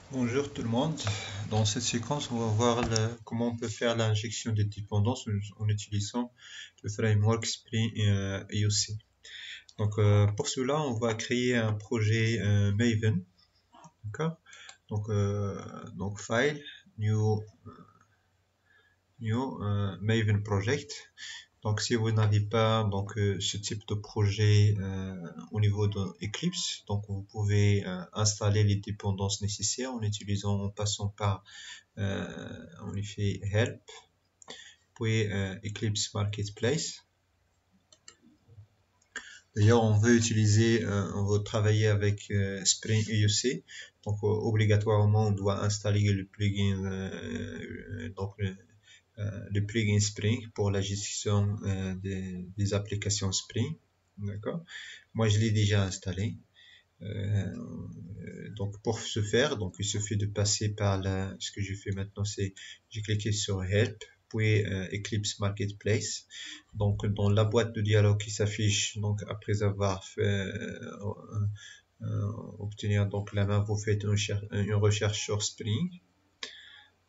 Bonjour tout le monde. Dans cette séquence, on va voir comment on peut faire l'injection de dépendance en utilisant le framework Spring IOC. Pour cela, on va créer un projet Maven. D'accord? File, new Maven project. Donc, si vous n'avez pas ce type de projet au niveau de Eclipse, donc vous pouvez installer les dépendances nécessaires en passant par on y fait help, puis Eclipse Marketplace. D'ailleurs, on veut travailler avec Spring IOC, donc obligatoirement on doit installer le plugin le plugin Spring pour la gestion des applications Spring. D'accord. Moi, je l'ai déjà installé. Donc pour ce faire, il suffit de passer par ce que j'ai fait maintenant, c'est j'ai cliqué sur Help, puis Eclipse Marketplace. Donc dans la boîte de dialogue qui s'affiche, donc après avoir fait obtenir donc la main, vous faites une recherche sur Spring.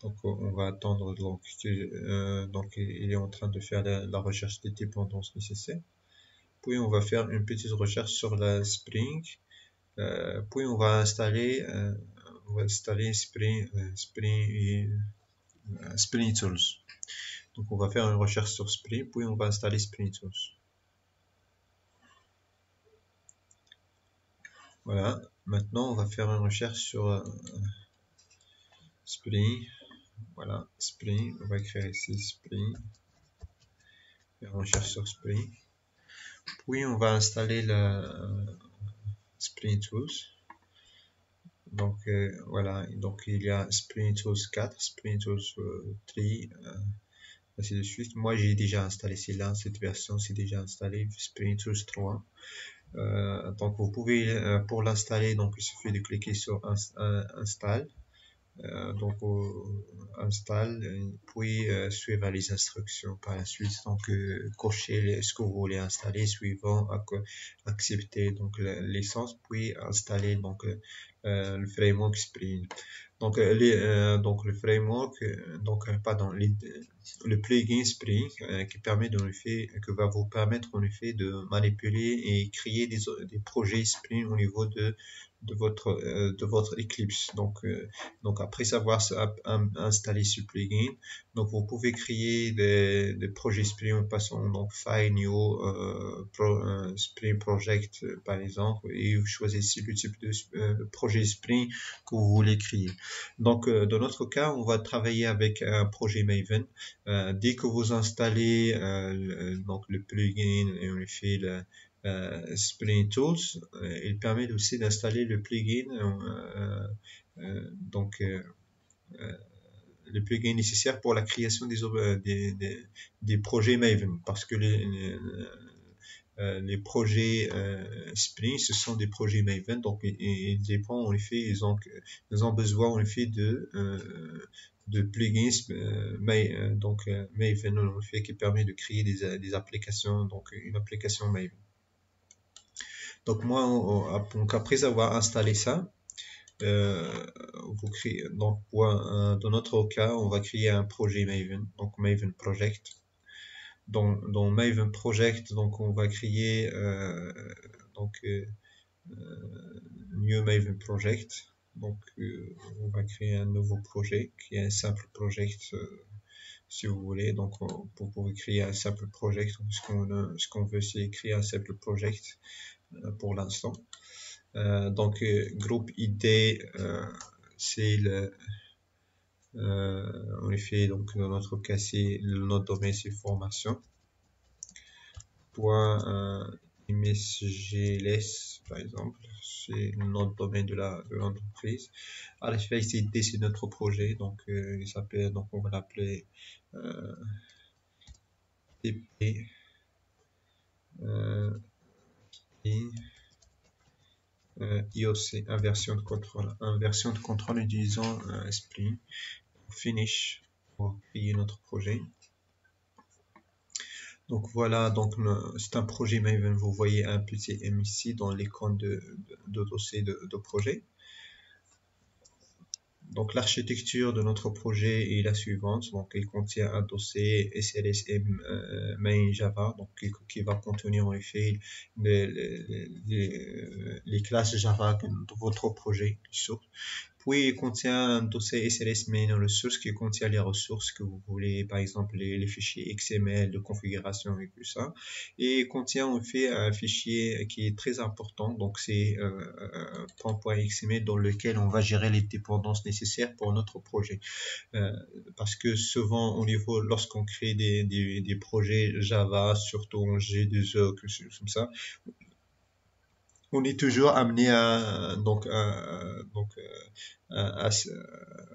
Donc on va attendre donc il est en train de faire la recherche des dépendances nécessaires. Puis on va faire une petite recherche sur la Spring. Puis on va installer Spring Tools. Donc on va faire une recherche sur Spring, puis on va installer Spring Tools. Voilà. Maintenant on va faire une recherche sur Spring. Voilà, Spring. On va écrire ici Spring. Faire une recherche sur Spring. Puis on va installer Spring Tools. Donc voilà, donc il y a Spring Tools 4, Spring Tools 3, ainsi de suite. Moi j'ai déjà installé celle-là, cette version c'est déjà installé, Spring Tools 3. Donc vous pouvez pour l'installer, donc il suffit de cliquer sur install. Installe, puis suivre les instructions par la suite, cocher ce que vous voulez installer, suivant accepter donc la licence, puis installer le framework Spring. Le framework le plugin Spring qui va vous permettre en effet de manipuler et créer des projets Spring au niveau de votre Eclipse. Donc après avoir installé ce plugin, donc vous pouvez créer des projets Spring en passant donc File, New, Spring Project par exemple, et vous choisissez le type de projet Spring que vous voulez créer. Donc dans notre cas, on va travailler avec un projet Maven. Dès que vous installez le plugin et on fait Spring Tools, il permet aussi d'installer le plugin le plugin nécessaire pour la création des projets Maven, parce que les projets Spring, ce sont des projets Maven, donc ils dépendent en effet, ils ont besoin en effet de plugins Maven en effet qui permet de créer des applications, donc une application Maven. Donc moi, après avoir installé ça, dans notre cas, on va créer un projet Maven, donc Maven Project. Dans Maven Project, donc on va créer New Maven Project. Donc on va créer un nouveau projet qui est un simple project si vous voulez. Donc pour pouvoir créer un simple project, ce qu'on veut c'est créer un simple project pour l'instant. Groupe ID, c'est en effet, donc dans notre cas, c'est notre domaine, c'est formation. .msgls par exemple, c'est notre domaine de l'entreprise. RFID, c'est notre projet, donc il s'appelle, donc on va l'appeler TP IOC, inversion de contrôle utilisant Spring. Finish pour créer notre projet. Donc voilà, donc c'est un projet Maven. Vous voyez un petit M ici dans l'icône de dossier de projet. Donc l'architecture de notre projet est la suivante. Donc il contient un dossier SLSM main Java, donc qui va contenir en effet les classes Java de votre projet source. Puis il contient un dossier SLS main ressources qui contient les ressources que vous voulez, par exemple les fichiers XML de configuration et tout ça. Et il contient en fait un fichier qui est très important, donc c'est .xml dans lequel on va gérer les dépendances nécessaires pour notre projet. Parce que souvent au niveau, lorsqu'on crée des projets Java, surtout en G2E, quelque chose comme ça, on est toujours amené à à,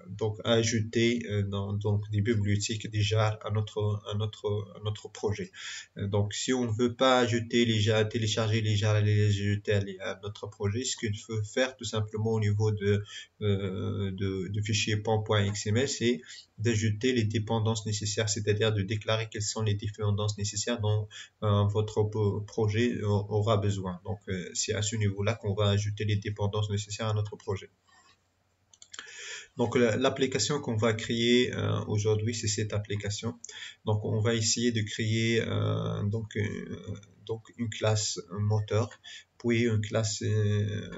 donc à ajouter donc des bibliothèques déjà à notre projet. Donc si on ne veut pas ajouter télécharger les ajouter à notre projet, ce qu'il faut faire tout simplement au niveau de fichier .xml, c'est d'ajouter les dépendances nécessaires, c'est-à-dire de déclarer quelles sont les dépendances nécessaires dont votre projet aura besoin. Donc c'est à ce niveau-là qu'on va ajouter les dépendances nécessaires à notre projet. Donc l'application qu'on va créer aujourd'hui, c'est cette application. Donc on va essayer de créer donc une classe moteur, puis une classe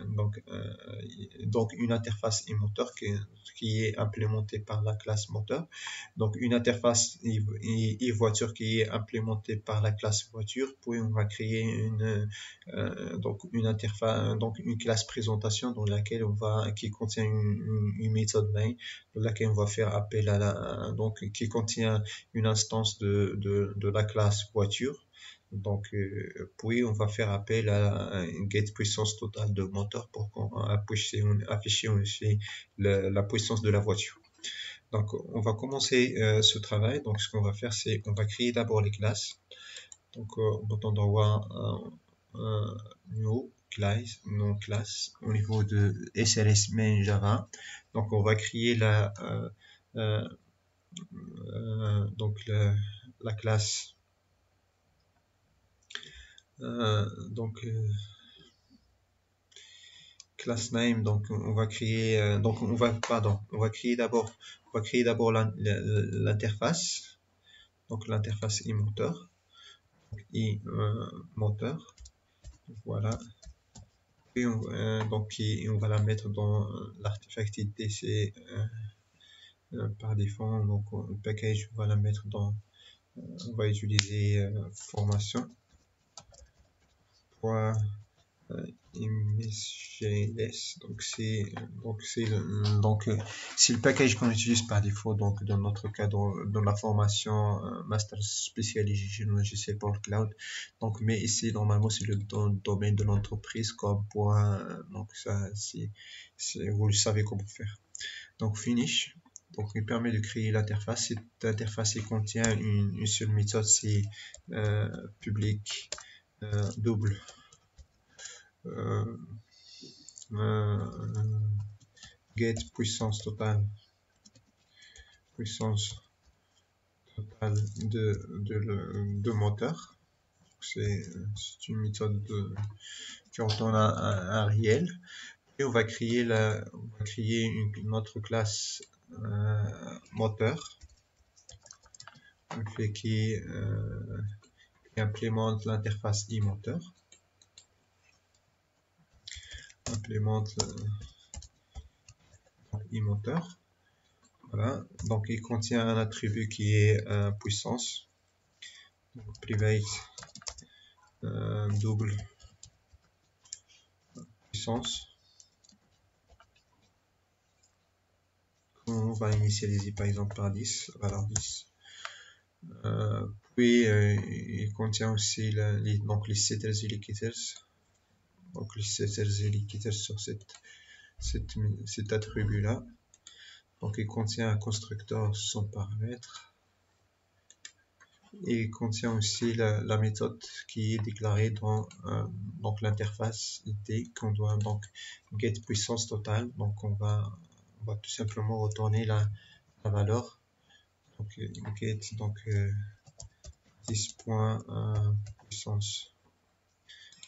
donc une interface moteur qui est implémentée par la classe moteur. Donc une interface voiture qui est implémentée par la classe voiture. Puis on va créer donc une interface, donc une classe présentation dans laquelle qui contient une méthode main dans laquelle on va faire appel à donc qui contient une instance de la classe voiture. Donc, puis on va faire appel à une get puissance totale de moteur pour qu'on afficher aussi la puissance de la voiture. Donc, on va commencer ce travail. Donc, ce qu'on va faire, c'est qu'on va créer d'abord les classes. Donc, bouton droit, new class, non classe au niveau de SLS main Java. Donc, on va créer donc la classe donc class name. Donc on va créer donc on va créer d'abord l'interface, donc l'interface moteur moteur, voilà. Et on va la mettre dans l'artefact ITC par défaut. Donc le package, on va la mettre dans on va utiliser formation imsjs. Donc c'est le package qu'on utilise par défaut. Donc dans notre cas dans la formation master spécialisation logiciel pour le cloud. Donc mais ici normalement c'est le domaine de l'entreprise comme donc ça vous le savez comment faire. Donc finish. Donc il permet de créer l'interface. Cette interface contient une seule méthode, c'est public double get puissance totale de moteur. C'est une méthode qui retourne un réel. Et on va créer une autre classe moteur qui implémente l'interface moteur. Moteur. Voilà. Donc il contient un attribut qui est puissance. Donc, private double puissance. On va initialiser par exemple par 10, valeur 10. Puis il contient aussi donc les setters et les getters. Donc les setters et les getters sur cet attribut là. Donc il contient un constructeur sans paramètres. Et il contient aussi la méthode qui est déclarée dans donc l'interface ID qu'on doit donc get puissance totale. Donc on va tout simplement retourner la valeur. Donc get donc 10 puissance.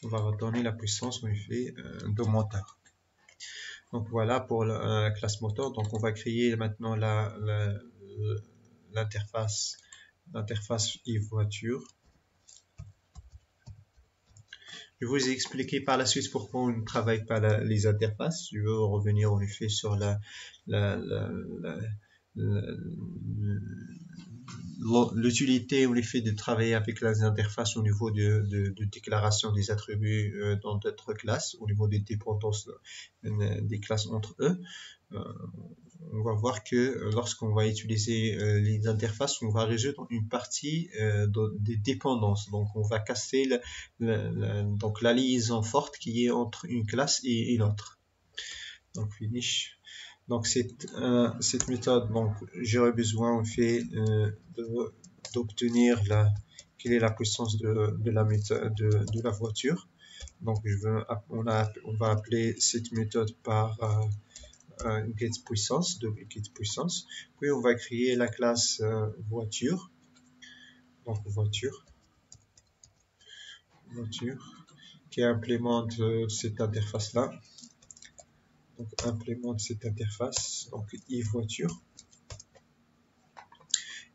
On va retourner la puissance en effet de moteur. Donc voilà pour la classe moteur. Donc on va créer maintenant l'interface e-voiture. Je vais vous expliquer par la suite pourquoi on ne travaille pas les interfaces. Je veux revenir en effet sur la, la, la, la, l'utilité ou l'effet de travailler avec les interfaces au niveau de déclaration des attributs dans d'autres classes, au niveau des dépendances des classes entre eux. Euh, on va voir que lorsqu'on va utiliser les interfaces, on va résoudre une partie des dépendances. Donc, on va casser donc la liaison forte qui est entre une classe et l'autre. Donc, finish. Donc, cette méthode, donc, j'aurais besoin, en fait, d'obtenir quelle est la puissance de la méthode, de la voiture. Donc, on va appeler cette méthode par get puissance, de get puissance. Puis on va créer la classe voiture. Donc voiture qui implémente cette interface là. Donc implémente cette interface, donc e-voiture,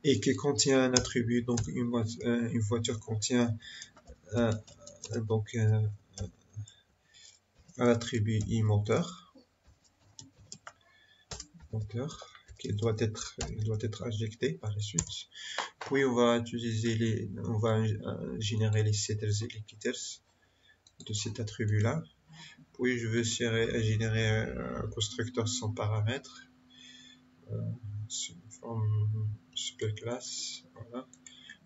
et qui contient un attribut. Donc une voiture contient donc un attribut e-moteur, qui doit être injecté par la suite. Puis on va générer les setters et les getters de cet attribut là. Puis je vais générer un constructeur sans paramètres, sous forme superclasse. Voilà.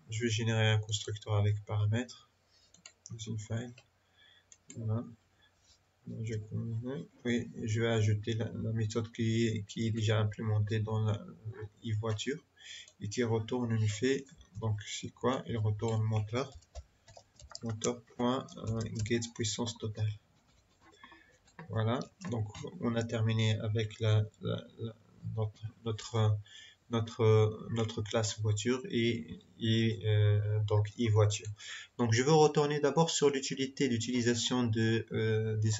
Je vais générer un constructeur avec paramètres dans une file. Voilà. Je vais ajouter la méthode qui est déjà implémentée dans la e-voiture et qui retourne en effet. Donc c'est quoi? Il retourne moteur.get puissance totale. Voilà, donc on a terminé avec notre classe voiture et donc e-voiture. Donc je veux retourner d'abord sur l'utilisation des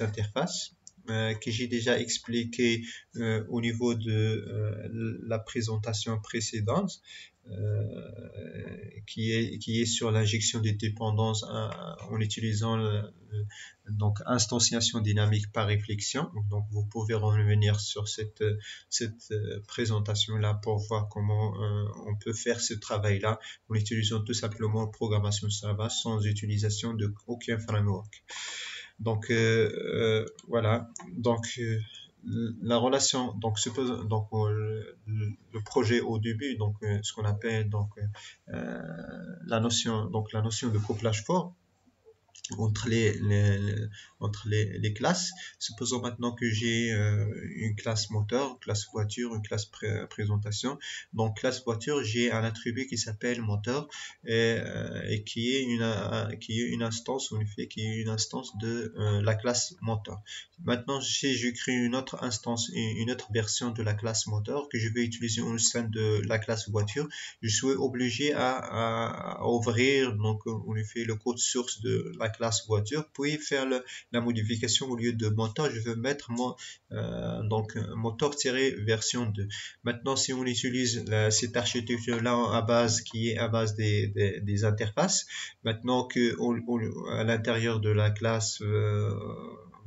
interfaces que j'ai déjà expliqué au niveau de la présentation précédente. Qui est sur l'injection des dépendances en utilisant donc instanciation dynamique par réflexion. Donc vous pouvez revenir sur cette présentation là pour voir comment on peut faire ce travail là en utilisant tout simplement programmation Java sans utilisation de aucun framework. Donc voilà. Donc la relation, donc suppose donc le projet au début, donc ce qu'on appelle donc la notion de couplage fort entre les classes. Supposons maintenant que j'ai une classe moteur, classe voiture, une classe présentation. Donc classe voiture, j'ai un attribut qui s'appelle moteur et qui est une instance, en effet, qui est une instance de la classe moteur. Maintenant, si je crée une autre instance, une autre version de la classe moteur que je vais utiliser au sein de la classe voiture, je suis obligé à ouvrir donc en effet le code source de la classe voiture, puis faire la modification. Au lieu de moteur, je veux mettre donc moteur-version 2. Maintenant, si on utilise cette architecture là à base qui est à base des interfaces, maintenant que à l'intérieur de la classe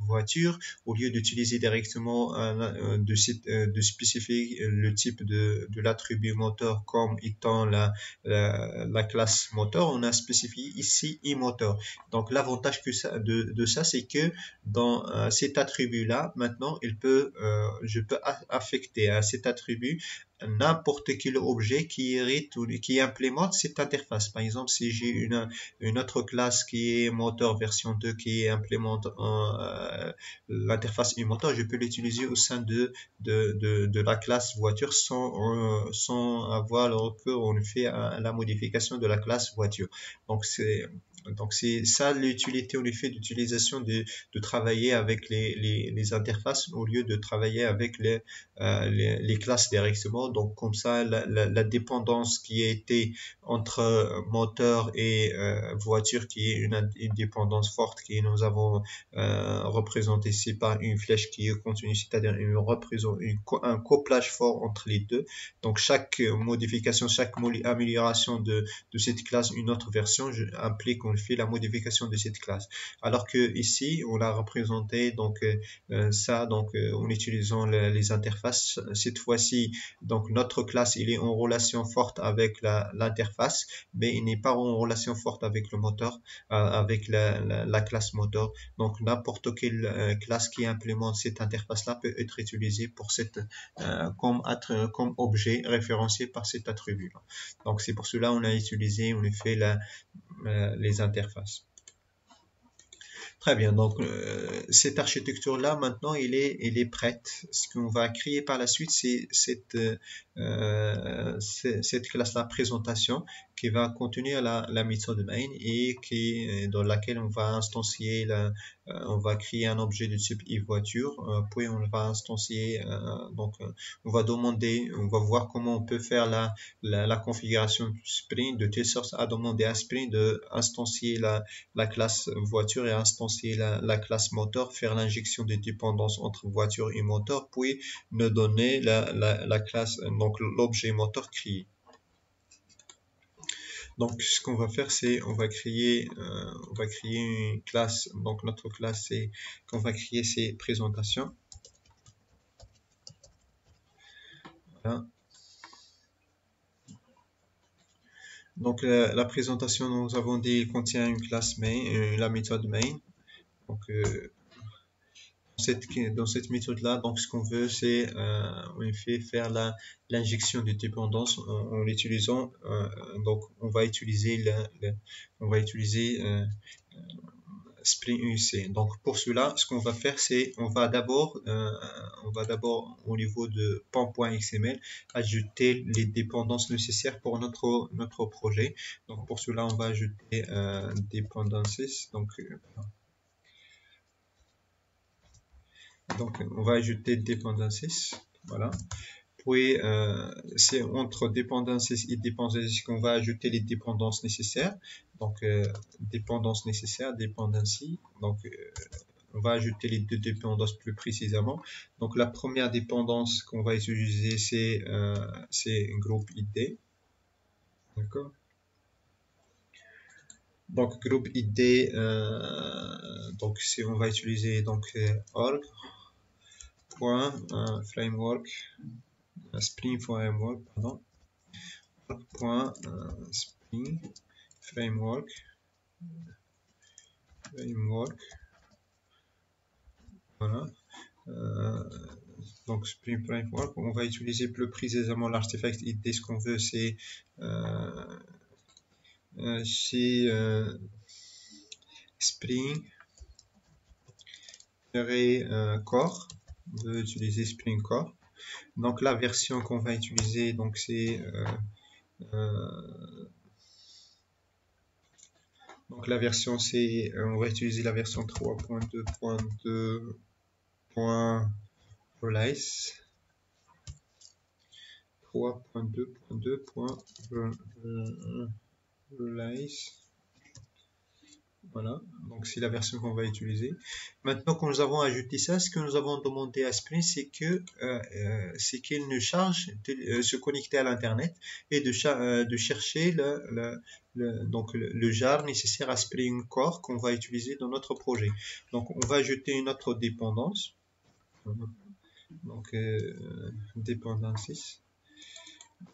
voiture, au lieu d'utiliser directement de spécifier le type de l'attribut moteur comme étant la classe moteur, on a spécifié ici e-moteur. Donc l'avantage de ça, c'est que dans cet attribut là, maintenant je peux affecter à cet attribut n'importe quel objet qui hérite ou qui implémente cette interface. Par exemple, si j'ai une autre classe qui est moteur version 2 qui implémente l'interface e-moteur, je peux l'utiliser au sein de la classe voiture sans avoir le recours en fait à la modification de la classe voiture. Donc Donc c'est ça l'utilité en effet d'utilisation de travailler avec les interfaces au lieu de travailler avec les classes directement. Donc comme ça, la dépendance qui a été entre moteur et voiture, qui est une dépendance forte, qui nous avons représentée ici par une flèche qui est continue, c'est-à-dire un couplage fort entre les deux. Donc chaque modification, chaque amélioration de cette classe, une autre version implique qu'on fait la modification de cette classe. Alors que ici, on l'a représenté donc ça donc en utilisant les interfaces. Cette fois-ci, donc notre classe, il est en relation forte avec l'interface, mais il n'est pas en relation forte avec le moteur, avec la classe moteur. Donc n'importe quelle classe qui implémente cette interface-là peut être utilisée pour comme objet référencié par cet attribut-là. Donc c'est pour cela on a utilisé en effet les interfaces. Très bien, donc cette architecture-là, maintenant, elle est prête. Ce qu'on va créer par la suite, c'est cette classe-là, présentation, qui va contenir la méthode main et dans laquelle on va instancier, on va créer un objet de type voiture, puis on va instancier, on va demander, on va voir comment on peut faire la configuration du Spring de telle sorte à demander à Spring de instancier la classe voiture et instancier la classe moteur, faire l'injection des dépendances entre voiture et moteur, puis nous donner la classe, donc l'objet moteur créé. Donc ce qu'on va faire, c'est on va créer une classe. Donc notre classe, c'est qu'on va créer ces présentations. Voilà. Donc la présentation, nous avons dit, contient une classe main, la méthode main. Donc dans cette méthode-là, donc ce qu'on veut, c'est en effet faire l'injection de dépendance en utilisant, donc on va utiliser Spring UC. Donc pour cela, ce qu'on va faire, c'est on va d'abord au niveau de pom.xml ajouter les dépendances nécessaires pour notre projet. Donc pour cela, on va ajouter dependencies. Donc on va ajouter dependencies. Voilà. Puis c'est entre dependencies et dependencies qu'on va ajouter les dépendances nécessaires. Donc dépendances nécessaires, dependency. Donc on va ajouter les deux dépendances plus précisément. Donc la première dépendance qu'on va utiliser, c'est groupe ID. D'accord. Donc groupe ID, donc on va utiliser donc org.framework, Spring Framework, pardon, org.spring Framework, voilà. Donc Spring Framework, on va utiliser plus précisément l'artefact ID. Ce qu'on veut, c'est Spring Core. On veut utiliser Spring Core. Donc la version qu'on va utiliser, donc c'est donc la version, on va utiliser la version 3.2.2.release. 3.2.2.release. Voilà, donc c'est la version qu'on va utiliser. Maintenant que nous avons ajouté ça, ce que nous avons demandé à Spring, c'est qu'il nous charge de se connecter à l'internet et de chercher le jar nécessaire à Spring Core qu'on va utiliser dans notre projet. Donc on va ajouter une autre dépendance. Donc dependencies.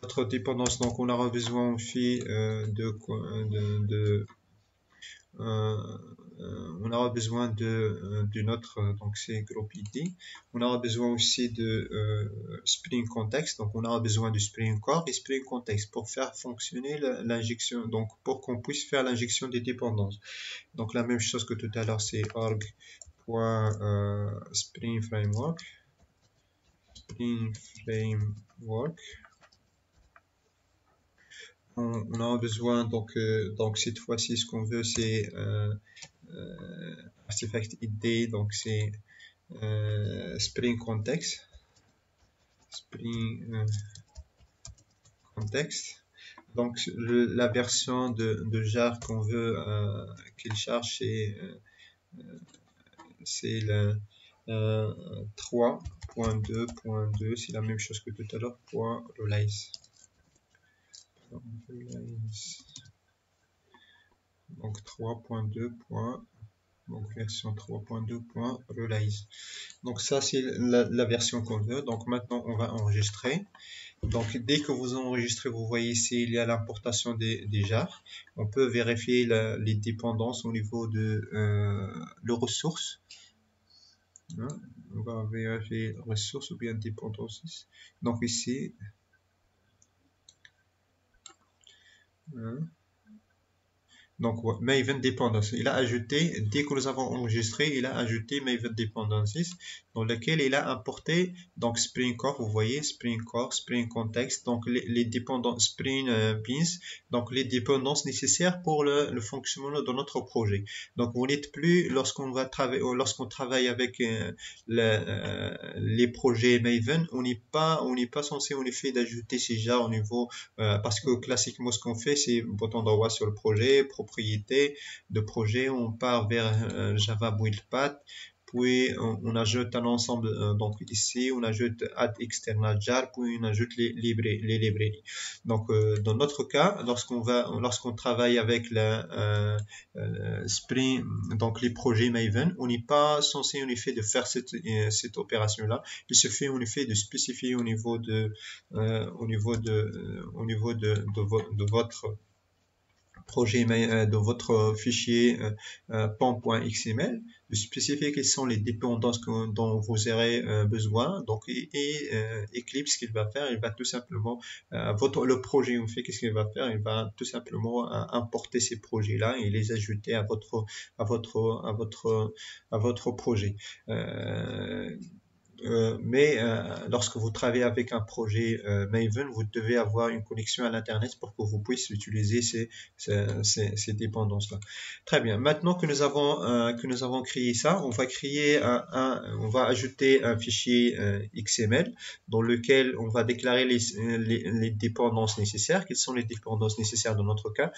Notre dépendance, donc on aura besoin aussi on aura besoin de notre, donc c'est groupe ID. On aura besoin aussi de Spring Context, donc on aura besoin de Spring Core et Spring Context pour faire fonctionner l'injection, donc pour qu'on puisse faire l'injection des dépendances. Donc la même chose que tout à l'heure, c'est org.spring framework, Spring Framework. on a besoin, donc cette fois-ci, ce qu'on veut, c'est artifact ID, donc c'est Spring Context. Spring Context. Donc la version de jar qu'on veut qu'il charge, c'est le 3.2.2, c'est la même chose que tout à l'heure, point release. Donc 3.2. Donc version 3.2.release. Donc ça c'est la version qu'on veut. Donc maintenant on va enregistrer. Donc dès que vous enregistrez, vous voyez ici il y a l'importation des jars. On peut vérifier les dépendances au niveau de les ressources. Hein? On va vérifier ressources ou bien dépendances. Donc ici. Hein? Donc, Maven Dependencies, il a ajouté, dès que nous avons enregistré, il a ajouté Maven Dependencies, dans lequel il a importé, donc Spring Core, vous voyez, Spring Core, Spring Context, donc les dépendances, Spring Beans, donc les dépendances nécessaires pour le fonctionnement de notre projet. Donc, vous n'êtes plus, lorsqu'on travaille avec les projets Maven, on n'est pas censé, en effet, d'ajouter ces jars au niveau, parce que classiquement, ce qu'on fait, c'est bouton droit sur le projet, propriété de projet, on part vers Java Buildpath, puis on ajoute un ensemble, donc ici on ajoute add external jar, puis on ajoute les librairies. Donc dans notre cas, lorsqu'on travaille avec la Spring, donc les projets Maven, on n'est pas censé en effet de faire cette opération là. Il se fait en effet de spécifier au niveau de votre projet de votre fichier POM.xml, de spécifier quelles sont les dépendances dont vous aurez besoin. Donc, Eclipse, ce qu'il va faire, il va tout simplement, le projet, en fait, qu'est-ce qu'il va faire? Il va tout simplement importer ces projets-là et les ajouter à votre projet. Mais lorsque vous travaillez avec un projet Maven, vous devez avoir une connexion à l'internet pour que vous puissiez utiliser ces dépendances-là. Très bien. Maintenant que nous avons créé ça, on va on va ajouter un fichier XML dans lequel on va déclarer les dépendances nécessaires. Quelles sont les dépendances nécessaires dans notre cas?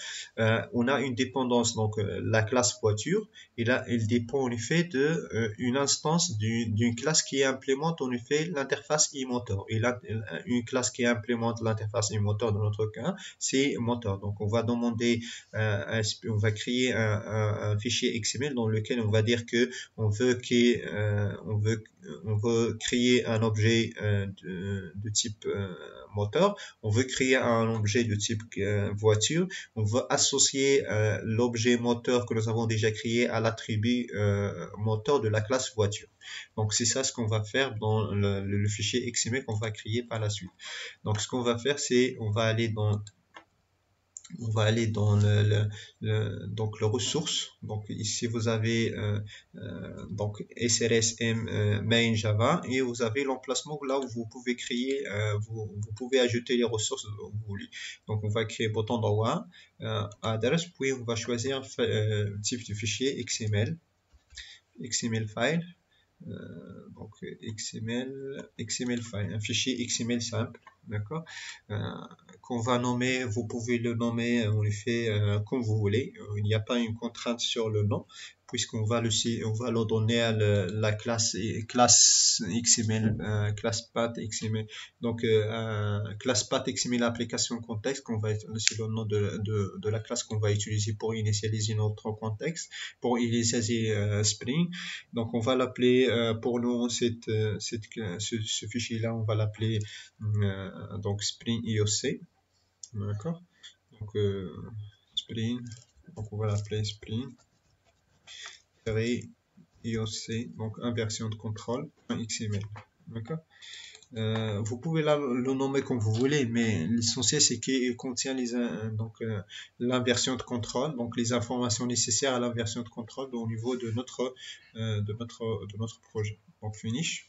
On a une dépendance, donc la classe voiture, et là, elle dépend en effet de une instance d'une classe qui implémente en effet l'interface e-motor. Et là, une classe qui implémente l'interface e-motor dans notre cas, c'est motor. Donc, on va demander, on va créer un fichier XML dans lequel on va dire que on veut créer un objet de type moteur, on veut créer un objet de type voiture, on veut associer l'objet moteur que nous avons déjà créé à l'attribut moteur de la classe voiture. Donc c'est ça ce qu'on va faire dans le fichier XML qu'on va créer par la suite. Donc ce qu'on va faire, c'est on va aller dans donc le ressource. Donc ici vous avez donc SRSM main Java et vous avez l'emplacement là où vous pouvez créer, vous pouvez ajouter les ressources que vous voulez. Donc on va créer bouton droit, adresse, puis on va choisir type de fichier XML file. Donc XML file, un fichier XML simple, d'accord, qu'on va nommer, vous pouvez le nommer en effet comme vous voulez, il n'y a pas une contrainte sur le nom, puisqu'on va le donner à la classe XML, classe path XML, donc classe path XML application contexte, c'est le nom de la classe qu'on va utiliser pour initialiser notre contexte, pour initialiser Spring. Donc on va l'appeler pour nous ce fichier là, on va l'appeler donc Spring IOC, d'accord, donc Spring, donc on va l'appeler Spring IOC, donc inversion de contrôle XML, d'accord. Vous pouvez le nommer comme vous voulez, mais l'essentiel c'est qu'il contient l'inversion de contrôle, donc les informations nécessaires à l'inversion de contrôle au niveau de notre projet. Donc finish.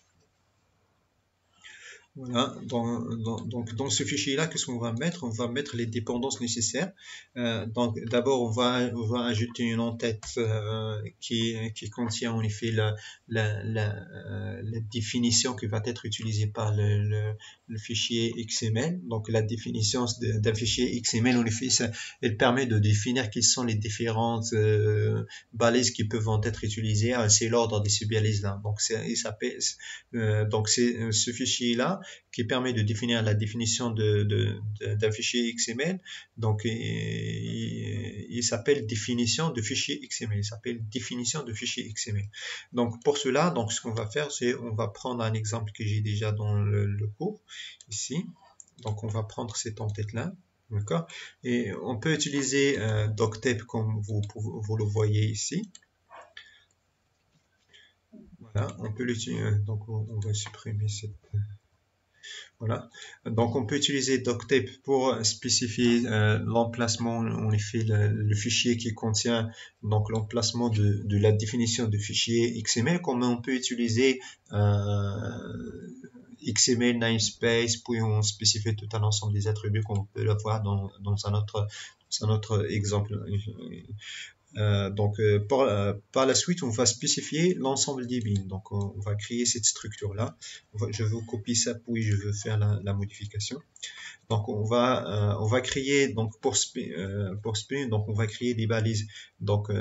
Voilà, donc dans ce fichier-là, qu'est-ce qu'on va mettre? On va mettre les dépendances nécessaires. Donc d'abord, on va ajouter une en-tête qui contient en effet la définition qui va être utilisée par le fichier XML. Donc la définition d'un fichier XML, en effet, elle permet de définir quelles sont les différentes balises qui peuvent être utilisées. C'est l'ordre de ces balises-là. Donc il s'appelle, donc c'est ce fichier-là qui permet de définir la définition d'un fichier XML. Donc, il s'appelle définition de fichier XML. Il s'appelle définition de fichier XML. Donc, pour cela, donc, ce qu'on va faire, c'est on va prendre un exemple que j'ai déjà dans le cours, ici. Donc, on va prendre cette en-tête-là. D'accord? Et on peut utiliser Doctape comme vous le voyez ici. Voilà, on peut l'utiliser. Donc, on va supprimer cette. Voilà. Donc, on peut utiliser Doctape pour spécifier l'emplacement, en effet, le fichier qui contient donc l'emplacement de la définition de fichier XML, comme on peut utiliser XML namespace, puis on spécifie tout un ensemble des attributs qu'on peut avoir dans un autre exemple. Par la suite, on va spécifier l'ensemble des bins. Donc, on va créer cette structure-là. Je veux copier ça, puis je veux faire la modification. Donc, on va créer, donc, pour Spring, donc, on va créer des balises. Donc,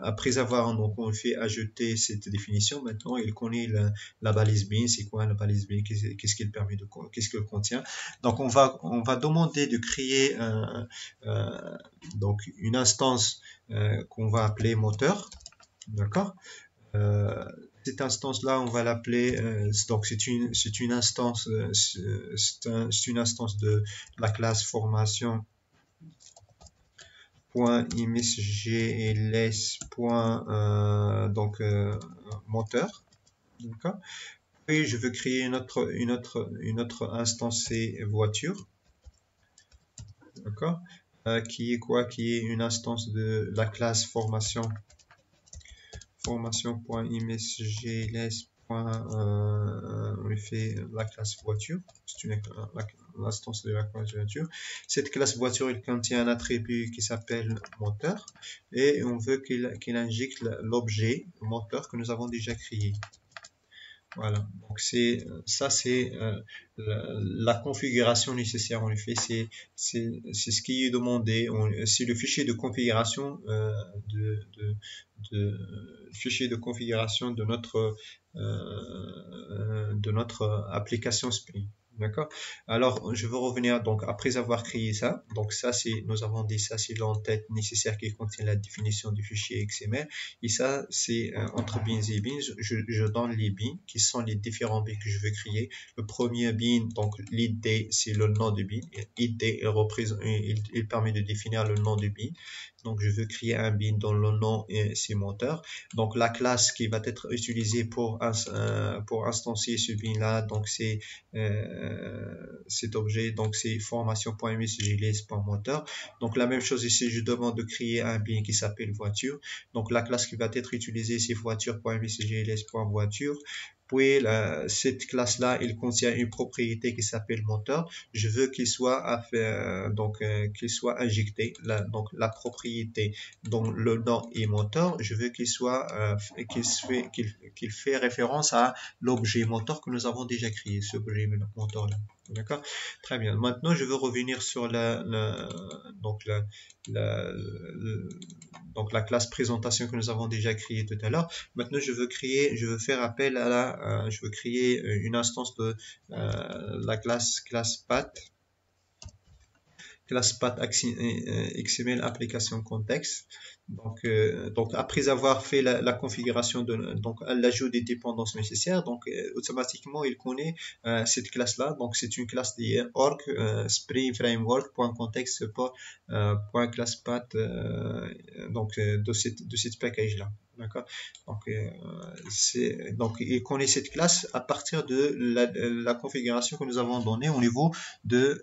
après avoir, donc, on fait ajouter cette définition. Maintenant, il connaît la balise bin. C'est quoi la balise bin? Qu'est-ce qu'elle permet qu'est-ce qu'elle contient? Donc, on va demander de créer, donc, une instance, qu'on va appeler moteur. D'accord? Euh, Cette instance-là, on va l'appeler, donc c'est une instance, c'est une instance de la classe formation.imsgls. Donc moteur, d'accord. Puis je veux créer une autre instance, c'est voiture, d'accord. Qui est quoi? Qui est une instance de la classe formation.imsgls. On fait la classe voiture. C'est l'instance de la classe voiture. Cette classe voiture, elle contient un attribut qui s'appelle moteur et on veut qu'il injecte l'objet moteur que nous avons déjà créé. Voilà, donc c'est la configuration nécessaire. En effet, c'est ce qui est demandé. C'est le fichier de configuration fichier de configuration de notre application Spring. D'accord? Alors, je veux revenir, donc, après avoir créé ça, donc ça, nous avons dit ça, c'est l'entête nécessaire qui contient la définition du fichier XML. Et ça, c'est entre bins et bins, je donne les bins, qui sont les différents bins que je veux créer. Le premier bin, donc, l'id, c'est le nom du bin. Id, il permet de définir le nom du bin. Donc, je veux créer un bin dont le nom c'est moteur. Donc, la classe qui va être utilisée pour instancier ce bin-là, donc c'est cet objet, donc c'est formation.msgls.moteur. Donc, la même chose ici, je demande de créer un bin qui s'appelle voiture. Donc, la classe qui va être utilisée, c'est voiture.msgls.voiture. Puis, cette classe-là, il contient une propriété qui s'appelle moteur. Je veux qu'il soit, qu'il soit injecté. Donc, la propriété dont le nom est moteur, je veux qu'il soit, qu'il fait référence à l'objet moteur que nous avons déjà créé, ce objet moteur-là. D'accord? Très bien. Maintenant, je veux revenir sur donc la, donc la classe présentation que nous avons déjà créée tout à l'heure. Maintenant, je veux faire appel à je veux créer une instance de la classe path XML application contexte. Donc après avoir fait la configuration donc l'ajout des dépendances nécessaires, donc automatiquement il connaît cette classe-là. Donc c'est une classe de org Spring Framework.context support .class path donc de cette package-là. D'accord. Donc il connaît cette classe à partir de la configuration que nous avons donnée au niveau de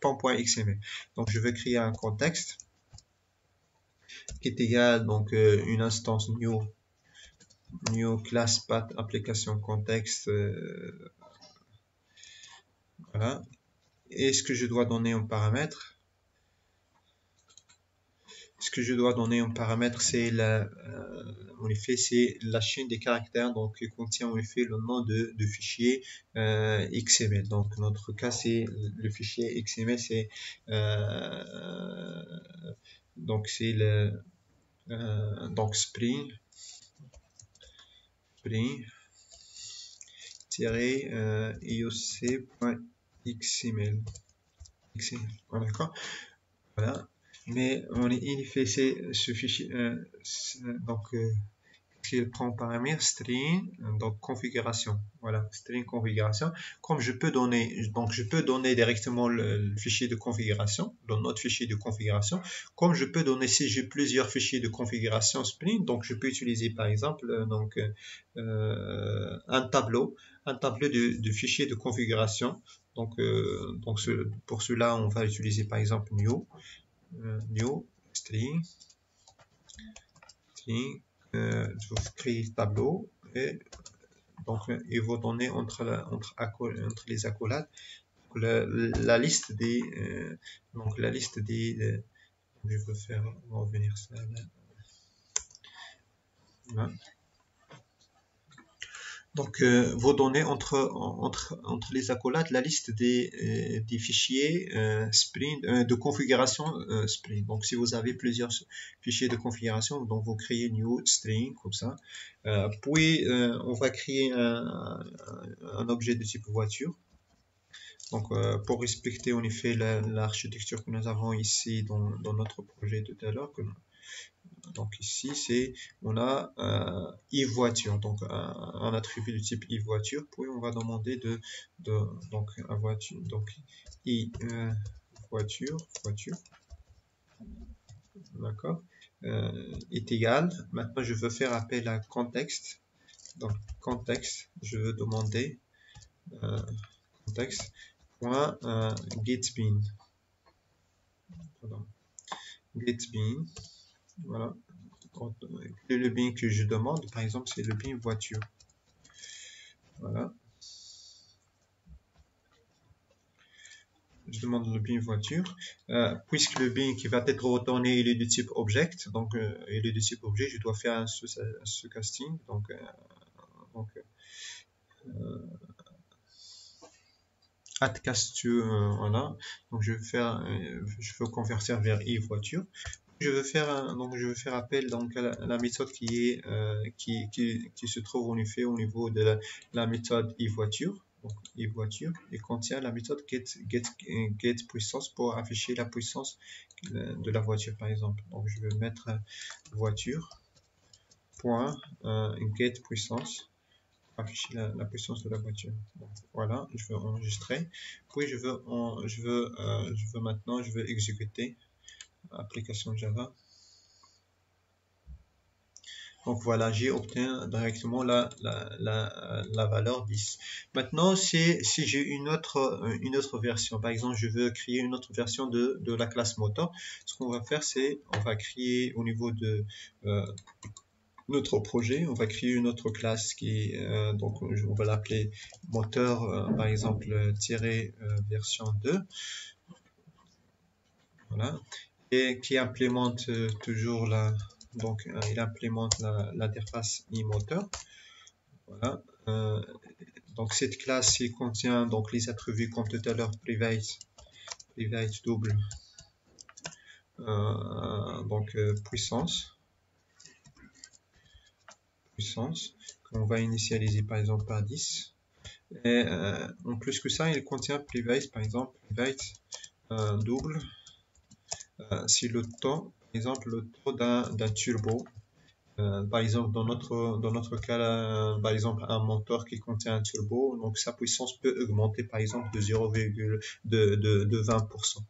pom.xml. Donc je vais créer un contexte qui est égal donc une instance new class path application contexte Voilà. Et ce que je dois donner en paramètre, c'est en effet, c'est la chaîne des caractères, donc qui contient en effet le nom de fichier XML. Donc, dans notre cas, c'est le fichier XML, c'est donc c'est le Spring ioc.xml. Voilà, d'accord. Voilà. Mais il fait ce fichier, qu'il prend en paramètre string, donc configuration. Voilà, string configuration. Comme je peux donner, donc je peux donner directement le fichier de configuration, notre fichier de configuration. Comme je peux donner, si j'ai plusieurs fichiers de configuration Spring, donc je peux utiliser par exemple un tableau de fichiers de configuration. Donc, pour cela, on va utiliser par exemple new string, je vous crée tableau et donc il va donner entre les accolades la liste des je veux faire revenir ça là. Voilà. Donc, vous donnez entre les accolades la liste des fichiers Spring, de configuration Spring. Donc, si vous avez plusieurs fichiers de configuration, donc vous créez new string comme ça. Puis, on va créer un objet de type voiture. Donc, pour respecter en effet l'architecture que nous avons ici dans notre projet tout à l'heure, donc ici, on a e-voiture, donc un attribut de type e-voiture. Puis on va demander donc un voiture, donc voiture, d'accord, est égal. Maintenant, je veux faire appel à contexte. Donc contexte, je veux demander contexte point getBean. GetBean, voilà. Le bin que je demande, par exemple, c'est le bin voiture. Voilà. Je demande le bin voiture. Puisque le bin qui va être retourné, il est de type object, donc il est de type objet, je dois faire ce casting. Donc add cast to, voilà. Donc je veux convertir vers e voiture. Je veux faire appel donc à la méthode qui se trouve en effet au niveau de la méthode e-voiture. Donc e-voiture, et contient la méthode get puissance pour afficher la puissance de la voiture par exemple. Donc je vais mettre voiture point get puissance pour afficher la puissance de la voiture. Donc, voilà, je veux enregistrer. Puis je veux exécuter application Java. Donc voilà, j'ai obtenu directement la valeur 10. Maintenant, si j'ai une autre version, par exemple, je veux créer une autre version de la classe moteur, ce qu'on va faire, c'est on va créer au niveau de notre projet, on va créer une autre classe qui donc on va l'appeler moteur, par exemple, version 2. Voilà. Et qui implémente toujours donc il implémente l'interface e-moteur. Voilà. Donc cette classe il contient donc les attributs comme tout à l'heure private double, donc puissance qu'on va initialiser par exemple par 10. Et en plus que ça, il contient private, par exemple private double si le taux, par exemple le taux d'un turbo. Par exemple, dans notre cas, par exemple, un moteur qui contient un turbo, donc sa puissance peut augmenter, par exemple, de 20%.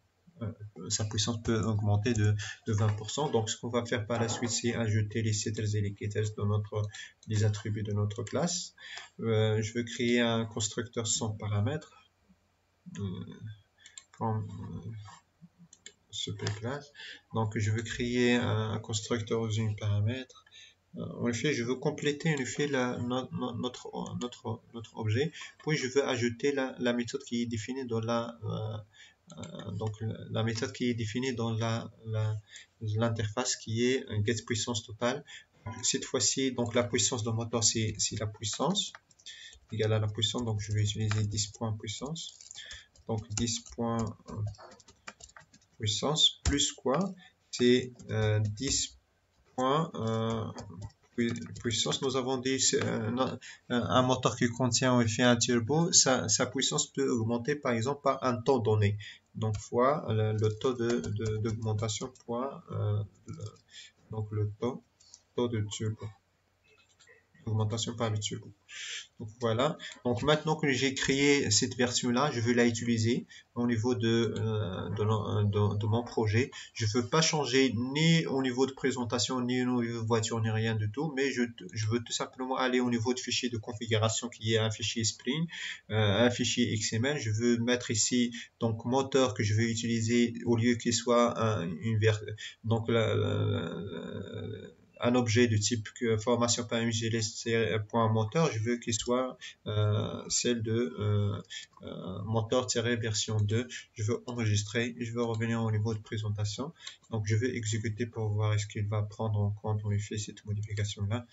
Sa puissance peut augmenter de 20%. Donc, ce qu'on va faire par la suite, c'est ajouter les setters et les getters dans les attributs de notre classe. Je veux créer un constructeur sans paramètres. Comme classe. Donc, je veux créer un constructeur using paramètres. En effet, je veux compléter en effet notre objet, puis je veux ajouter la méthode qui est définie dans donc la méthode qui est définie dans l'interface qui est un get puissance totale. Cette fois-ci, donc la puissance de moteur, c'est la puissance égale à la puissance, donc je vais utiliser 10 points puissance. Donc 10 points puissance plus quoi? C'est 10 points puissance. Nous avons dit un moteur qui contient en effet un turbo, sa puissance peut augmenter par exemple par un taux donné. Donc fois le taux d'augmentation fois donc le taux de turbo. Augmentation par le turbo. Donc voilà. Donc maintenant que j'ai créé cette version-là, je veux la utiliser au niveau de mon projet. Je ne veux pas changer ni au niveau de présentation, ni au niveau de voiture, ni rien du tout, mais je veux tout simplement aller au niveau de fichier de configuration qui est un fichier Spring, un fichier XML. Je veux mettre ici donc moteur que je vais utiliser au lieu qu'il soit donc un objet de type formation.ugls.moteur, je veux qu'il soit celle de moteur-version 2. Je veux enregistrer et je veux revenir au niveau de présentation. Donc je vais exécuter pour voir est-ce qu'il va prendre en compte en effet cette modification là.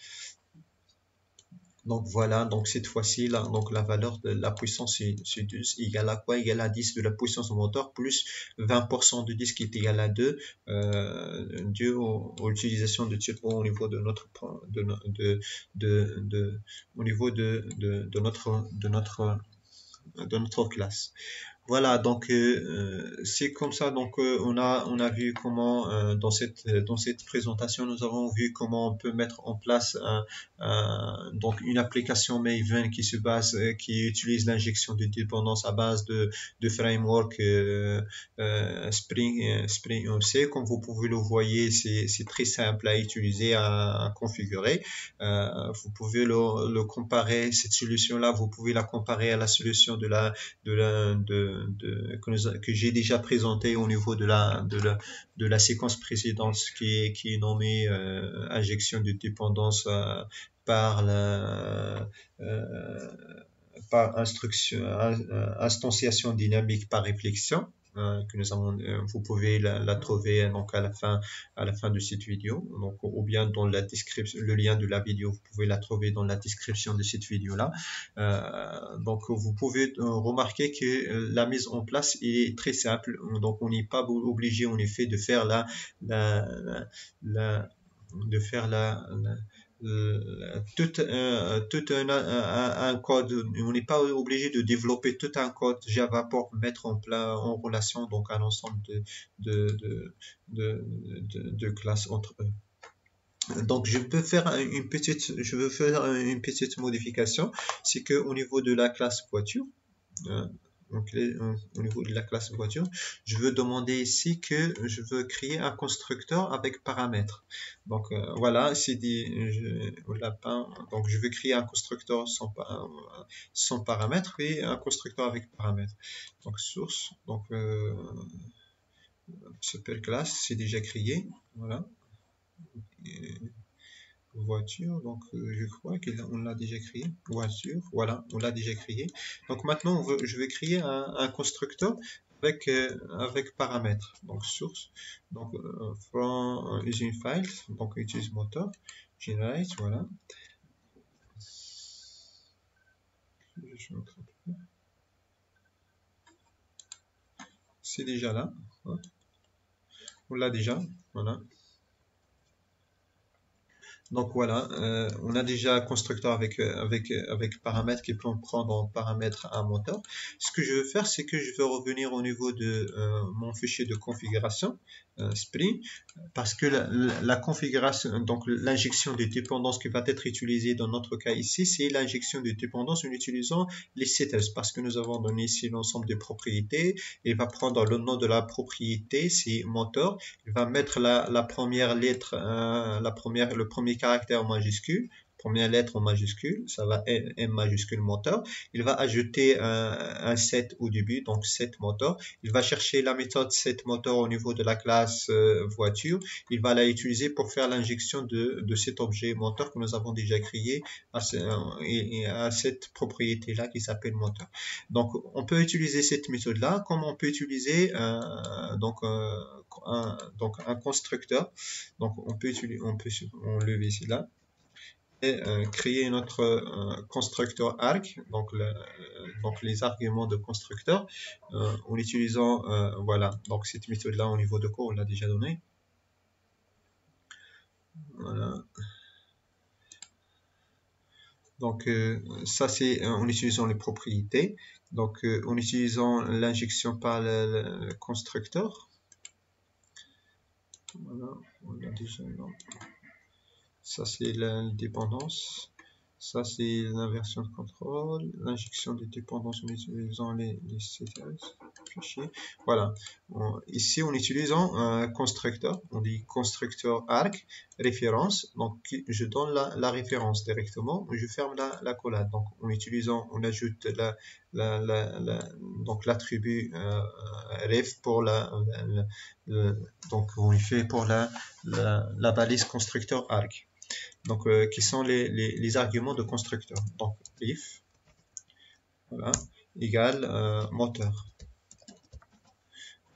Donc voilà, donc cette fois-ci, là, donc la valeur de la puissance c'est 10, égale à quoi? Égale à 10 de la puissance du moteur plus 20% de 10 qui est égal à 2, dû aux utilisations de turbo au niveau de notre au niveau de notre classe. Voilà, donc c'est comme ça. Donc on a vu comment dans cette présentation nous avons vu comment on peut mettre en place donc une application Maven qui se base qui utilise l'injection de dépendance à base de framework Spring OC. Comme vous pouvez le voyer, c'est très simple à utiliser, à configurer. Vous pouvez le comparer, cette solution là, vous pouvez la comparer à la solution que j'ai déjà présenté au niveau de la séquence précédente qui est nommée injection de dépendance par par instanciation dynamique par réflexion que nous avons, vous pouvez la trouver donc à la fin de cette vidéo, donc ou bien dans la description, le lien de la vidéo, vous pouvez la trouver dans la description de cette vidéo là. Donc vous pouvez remarquer que la mise en place est très simple, donc on n'est pas obligé en effet de faire de faire tout un code. On n'est pas obligé de développer tout un code Java pour mettre en relation donc un ensemble de, de classes entre eux. Donc je veux faire une petite modification, c'est que au niveau de la classe voiture, donc au niveau de la classe voiture, je veux demander ici que je veux créer un constructeur avec paramètres. Donc voilà, c'est lapin. Donc je veux créer un constructeur sans paramètres et un constructeur avec paramètres. Donc source, donc super classe, c'est déjà créé. Voilà. Voiture, donc je crois qu'on l'a déjà créé. Voiture, voilà, on l'a déjà créé. Donc maintenant, je vais créer un constructeur avec paramètres. Donc source, donc from using file, donc utilise moteur, generate, voilà. C'est déjà là. On l'a déjà, voilà. Donc voilà, on a déjà un constructeur avec paramètres qui peut prendre en paramètre un moteur. Ce que je veux faire, c'est que je veux revenir au niveau de mon fichier de configuration Spring, parce que la configuration, donc l'injection de dépendance qui va être utilisée dans notre cas ici, c'est l'injection de dépendance en utilisant les setters, parce que nous avons donné ici l'ensemble des propriétés. Il va prendre le nom de la propriété, c'est moteur. Il va mettre la première lettre, le premier caractère majuscule, première lettre en majuscule, ça va M majuscule moteur. Il va ajouter un set au début, donc set moteur. Il va chercher la méthode set moteur au niveau de la classe voiture. Il va la utiliser pour faire l'injection de cet objet moteur que nous avons déjà créé à cette propriété-là qui s'appelle moteur. Donc, on peut utiliser cette méthode-là comme on peut utiliser donc un constructeur. Donc, on peut enlever cela et créer notre constructeur arg, donc les arguments de constructeur en utilisant voilà, donc cette méthode là au niveau de cours on l'a déjà donné. Voilà. Donc ça c'est en utilisant les propriétés, donc en utilisant l'injection par le constructeur. Voilà, on l'a déjà là. Ça c'est la dépendance. Ça c'est l'inversion de contrôle, l'injection de dépendance en utilisant les fichiers. Voilà. Ici en utilisant un constructeur, on dit constructeur arg référence. Donc je donne la référence directement, je ferme la collade. Donc en utilisant, on ajoute donc l'attribut ref pour donc on fait pour la balise constructeur arg. Donc, qui sont les arguments de constructeur. Donc, if, voilà, égale moteur.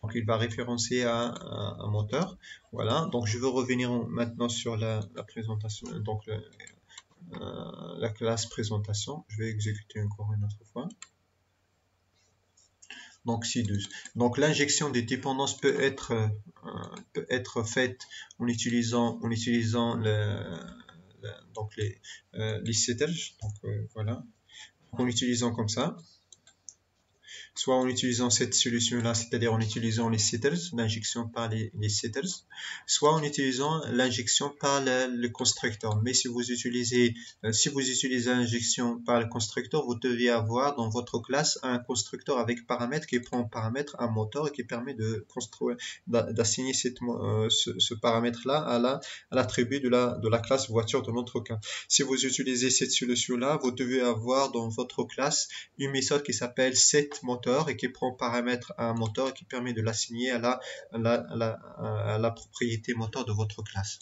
Donc, il va référencer à un moteur. Voilà. Donc, je veux revenir maintenant sur la présentation. Donc, la classe présentation. Je vais exécuter encore une autre fois. Donc, C12. Donc, l'injection des dépendances peut être faite en utilisant donc les setters, donc voilà, en utilisant comme ça, soit en utilisant cette solution-là, c'est-à-dire en utilisant les setters, l'injection par les setters, soit en utilisant l'injection par le constructeur. Mais si vous utilisez l'injection par le constructeur, vous devez avoir dans votre classe un constructeur avec paramètre qui prend en paramètre un moteur et qui permet de construire, d'assigner ce paramètre-là à l'attribut de la classe voiture de notre cas. Si vous utilisez cette solution-là, vous devez avoir dans votre classe une méthode qui s'appelle setMotor et qui prend paramètre à un moteur et qui permet de l'assigner à la propriété moteur de votre classe.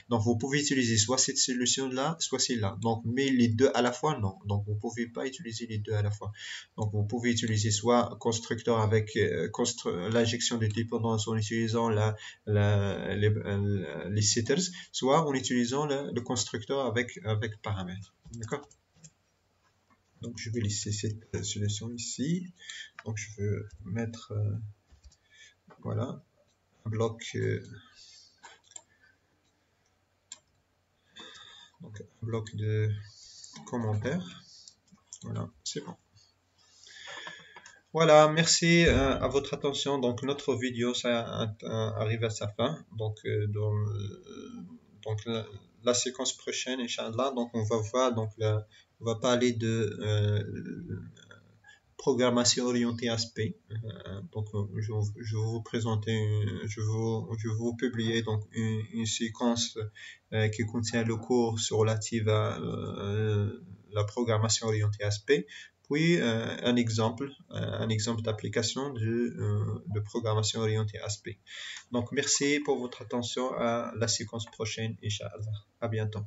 Donc vous pouvez utiliser soit cette solution-là, soit celle-là. Donc, mais les deux à la fois, non. Donc vous pouvez pas utiliser les deux à la fois. Donc vous pouvez utiliser soit constructeur avec l'injection de dépendance en utilisant les setters, soit en utilisant le constructeur avec paramètres. D'accord? Donc je vais laisser cette solution ici. Donc je vais mettre voilà un bloc donc un bloc de commentaires. Voilà, c'est bon. Voilà, merci à votre attention. Donc notre vidéo ça arrive à sa fin. Donc la séquence prochaine, Inch'Allah, donc on va voir on va parler de programmation orientée aspect. Donc je vais vous présenter, je vais vous publier donc une séquence qui contient le cours relatif à la programmation orientée aspect. Puis un exemple d'application de programmation orientée aspect. Donc merci pour votre attention, à la séquence prochaine, Inch'Allah. À bientôt.